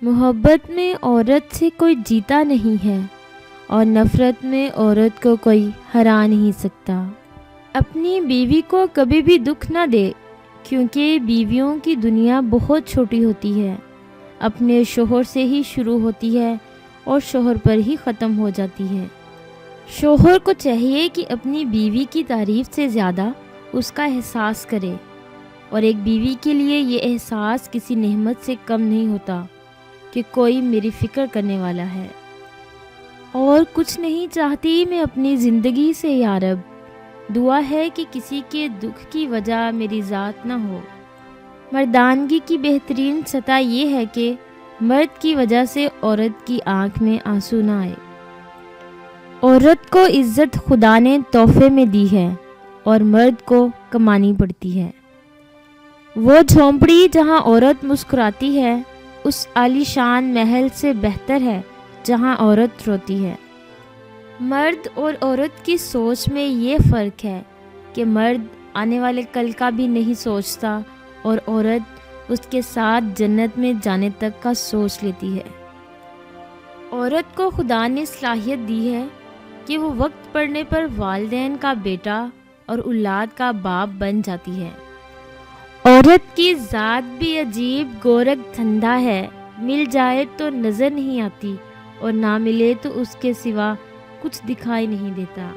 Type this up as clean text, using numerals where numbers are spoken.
محبت میں عورت سے کوئی جیتا نہیں ہے اور نفرت میں عورت کو کوئی ہرا نہیں سکتا۔ اپنی بیوی کو کبھی بھی دکھ نہ دے، کیونکہ بیویوں کی دنیا بہت چھوٹی ہوتی ہے، اپنے شوہر سے ہی شروع ہوتی ہے اور شوہر پر ہی ختم ہو جاتی ہے۔ شوہر کو چاہیے کہ اپنی بیوی کی تعریف سے زیادہ اس کا احساس کرے، اور ایک بیوی کے لیے یہ احساس کسی نعمت سے کم نہیں ہوتا کہ کوئی میری فکر کرنے والا ہے۔ اور کچھ نہیں چاہتی میں اپنی زندگی سے یا رب، دعا ہے کہ کسی کے دکھ کی وجہ میری ذات نہ ہو۔ مردانگی کی بہترین سطح یہ ہے کہ مرد کی وجہ سے عورت کی آنکھ میں آنسو نہ آئے۔ عورت کو عزت خدا نے تحفے میں دی ہے اور مرد کو کمانی پڑتی ہے۔ وہ جھونپڑی جہاں عورت مسکراتی ہے اس عالی شان محل سے بہتر ہے جہاں عورت روتی ہے۔ مرد اور عورت کی سوچ میں یہ فرق ہے کہ مرد آنے والے کل کا بھی نہیں سوچتا اور عورت اس کے ساتھ جنت میں جانے تک کا سوچ لیتی ہے۔ عورت کو خدا نے صلاحیت دی ہے کہ وہ وقت پڑنے پر والدین کا بیٹا اور اولاد کا باپ بن جاتی ہے۔ عورت کی ذات بھی عجیب گورکھ دھندا ہے، مل جائے تو نظر نہیں آتی اور نہ ملے تو اس کے سوا کچھ دکھائی نہیں دیتا۔